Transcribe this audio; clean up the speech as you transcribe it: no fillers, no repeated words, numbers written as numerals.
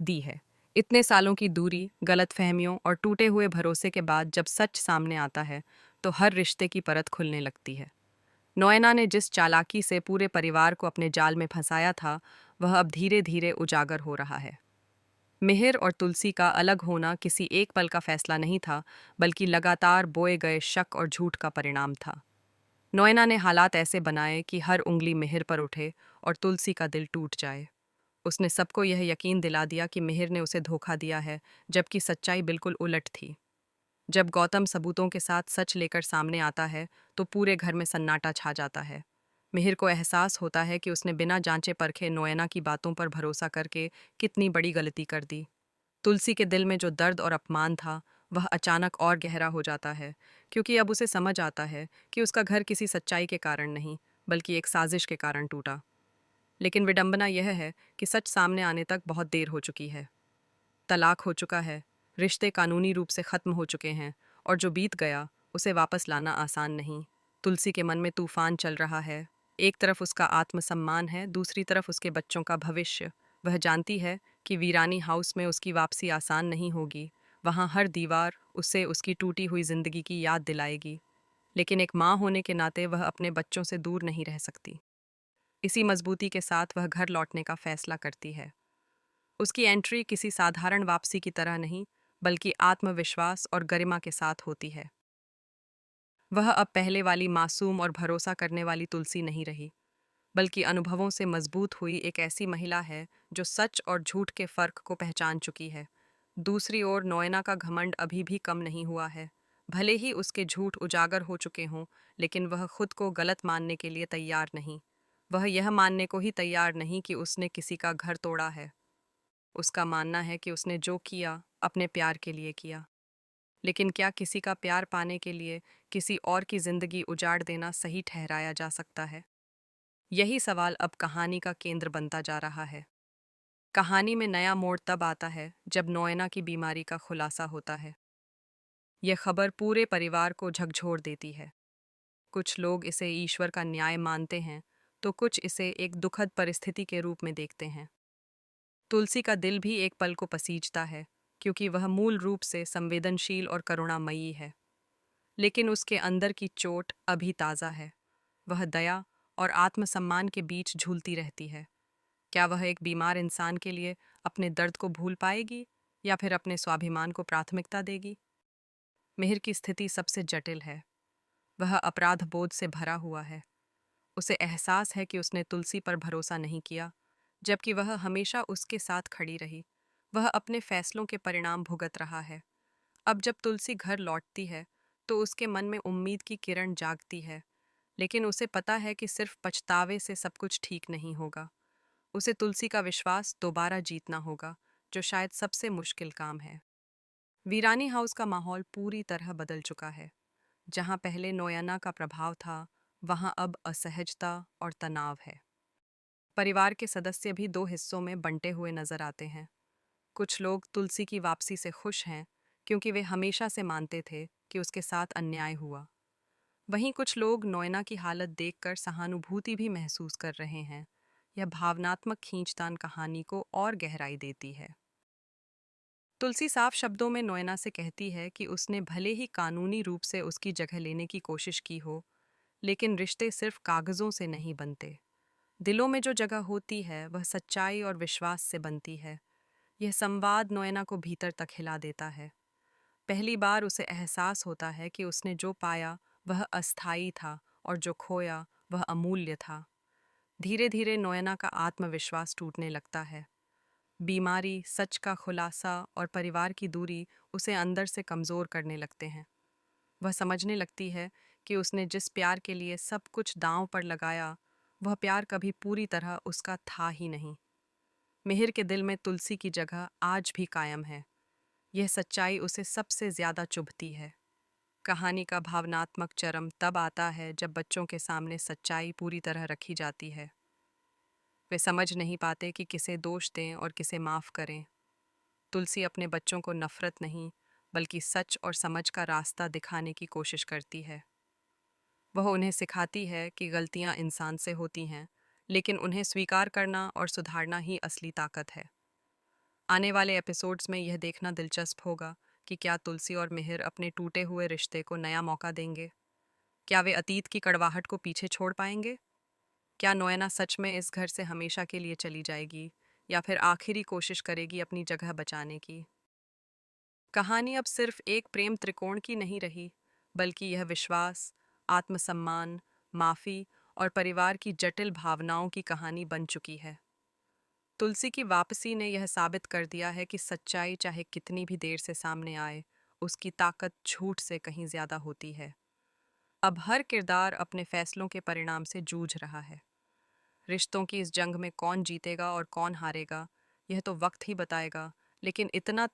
दी है। इतने सालों की दूरी, गलतफहमियों और टूटे हुए भरोसे के बाद जब सच सामने आता है, तो हर रिश्ते की परत खुलने लगती है। नोएना ने जिस चालाकी से पूरे परिवार को अपने जाल में फंसाया था, वह अब धीरे धीरे उजागर हो रहा है। मिहिर और तुलसी का अलग होना किसी एक पल का फैसला नहीं था, बल्कि लगातार बोए गए शक और झूठ का परिणाम था। नोएना ने हालात ऐसे बनाए कि हर उंगली मिहिर पर उठे और तुलसी का दिल टूट जाए। उसने सबको यह यकीन दिला दिया कि मिहिर ने उसे धोखा दिया है, जबकि सच्चाई बिल्कुल उलट थी। जब गौतम सबूतों के साथ सच लेकर सामने आता है, तो पूरे घर में सन्नाटा छा जाता है। मिहिर को एहसास होता है कि उसने बिना जांचे परखे नोएना की बातों पर भरोसा करके कितनी बड़ी गलती कर दी। तुलसी के दिल में जो दर्द और अपमान था, वह अचानक और गहरा हो जाता है, क्योंकि अब उसे समझ आता है कि उसका घर किसी सच्चाई के कारण नहीं, बल्कि एक साजिश के कारण टूटा। लेकिन विडंबना यह है कि सच सामने आने तक बहुत देर हो चुकी है। तलाक हो चुका है, रिश्ते कानूनी रूप से खत्म हो चुके हैं, और जो बीत गया उसे वापस लाना आसान नहीं। तुलसी के मन में तूफान चल रहा है। एक तरफ उसका आत्मसम्मान है, दूसरी तरफ उसके बच्चों का भविष्य। वह जानती है कि वीरानी हाउस में उसकी वापसी आसान नहीं होगी। वहाँ हर दीवार उसे उसकी टूटी हुई जिंदगी की याद दिलाएगी। लेकिन एक माँ होने के नाते वह अपने बच्चों से दूर नहीं रह सकती। इसी मजबूती के साथ वह घर लौटने का फैसला करती है। उसकी एंट्री किसी साधारण वापसी की तरह नहीं, बल्कि आत्मविश्वास और गरिमा के साथ होती है। वह अब पहले वाली मासूम और भरोसा करने वाली तुलसी नहीं रही, बल्कि अनुभवों से मजबूत हुई एक ऐसी महिला है जो सच और झूठ के फर्क को पहचान चुकी है। दूसरी ओर नोएना का घमंड अभी भी कम नहीं हुआ है। भले ही उसके झूठ उजागर हो चुके हों, लेकिन वह खुद को गलत मानने के लिए तैयार नहीं। वह यह मानने को ही तैयार नहीं कि उसने किसी का घर तोड़ा है। उसका मानना है कि उसने जो किया अपने प्यार के लिए किया। लेकिन क्या किसी का प्यार पाने के लिए किसी और की जिंदगी उजाड़ देना सही ठहराया जा सकता है? यही सवाल अब कहानी का केंद्र बनता जा रहा है। कहानी में नया मोड़ तब आता है जब नोएना की बीमारी का खुलासा होता है। यह खबर पूरे परिवार को झकझोर देती है। कुछ लोग इसे ईश्वर का न्याय मानते हैं, तो कुछ इसे एक दुखद परिस्थिति के रूप में देखते हैं। तुलसी का दिल भी एक पल को पसीजता है, क्योंकि वह मूल रूप से संवेदनशील और करुणामयी है। लेकिन उसके अंदर की चोट अभी ताज़ा है। वह दया और आत्मसम्मान के बीच झूलती रहती है। क्या वह एक बीमार इंसान के लिए अपने दर्द को भूल पाएगी, या फिर अपने स्वाभिमान को प्राथमिकता देगी? मिहिर की स्थिति सबसे जटिल है। वह अपराध बोध से भरा हुआ है। उसे एहसास है कि उसने तुलसी पर भरोसा नहीं किया, जबकि वह हमेशा उसके साथ खड़ी रही। वह अपने फैसलों के परिणाम भुगत रहा है। अब जब तुलसी घर लौटती है, तो उसके मन में उम्मीद की किरण जागती है। लेकिन उसे पता है कि सिर्फ पछतावे से सब कुछ ठीक नहीं होगा। उसे तुलसी का विश्वास दोबारा जीतना होगा, जो शायद सबसे मुश्किल काम है। वीरानी हाउस का माहौल पूरी तरह बदल चुका है। जहाँ पहले नोयाना का प्रभाव था, वहाँ अब असहजता और तनाव है। परिवार के सदस्य भी दो हिस्सों में बंटे हुए नजर आते हैं। कुछ लोग तुलसी की वापसी से खुश हैं, क्योंकि वे हमेशा से मानते थे कि उसके साथ अन्याय हुआ। वहीं कुछ लोग नोएना की हालत देखकर सहानुभूति भी महसूस कर रहे हैं। यह भावनात्मक खींचतान कहानी को और गहराई देती है। तुलसी साफ शब्दों में नोएना से कहती है कि उसने भले ही कानूनी रूप से उसकी जगह लेने की कोशिश की हो, लेकिन रिश्ते सिर्फ कागजों से नहीं बनते। दिलों में जो जगह होती है, वह सच्चाई और विश्वास से बनती है। यह संवाद नोएना को भीतर तक हिला देता है। पहली बार उसे एहसास होता है कि उसने जो पाया वह अस्थायी था, और जो खोया वह अमूल्य था। धीरे धीरे नोएना का आत्मविश्वास टूटने लगता है। बीमारी, सच का खुलासा और परिवार की दूरी उसे अंदर से कमज़ोर करने लगते हैं। वह समझने लगती है कि उसने जिस प्यार के लिए सब कुछ दांव पर लगाया, वह प्यार कभी पूरी तरह उसका था ही नहीं। मिहिर के दिल में तुलसी की जगह आज भी कायम है। यह सच्चाई उसे सबसे ज्यादा चुभती है। कहानी का भावनात्मक चरम तब आता है जब बच्चों के सामने सच्चाई पूरी तरह रखी जाती है। वे समझ नहीं पाते कि किसे दोष दें और किसे माफ करें। तुलसी अपने बच्चों को नफरत नहीं, बल्कि सच और समझ का रास्ता दिखाने की कोशिश करती है। वह उन्हें सिखाती है कि गलतियां इंसान से होती हैं, लेकिन उन्हें स्वीकार करना और सुधारना ही असली ताकत है। आने वाले एपिसोड्स में यह देखना दिलचस्प होगा कि क्या तुलसी और मिहिर अपने टूटे हुए रिश्ते को नया मौका देंगे। क्या वे अतीत की कड़वाहट को पीछे छोड़ पाएंगे? क्या नोएना सच में इस घर से हमेशा के लिए चली जाएगी या फिर आखिरी कोशिश करेगी अपनी जगह बचाने की? कहानी अब सिर्फ एक प्रेम त्रिकोण की नहीं रही, बल्कि यह विश्वास, आत्मसम्मान, माफी और परिवार की जटिल भावनाओं की कहानी बन चुकी है। तुलसी की वापसी ने यह साबित कर दिया है कि सच्चाई चाहे कितनी भी देर से सामने आए, उसकी ताकत झूठ से कहीं ज्यादा होती है। अब हर किरदार अपने फैसलों के परिणाम से जूझ रहा है। रिश्तों की इस जंग में कौन जीतेगा और कौन हारेगा, यह तो वक्त ही बताएगा, लेकिन इतना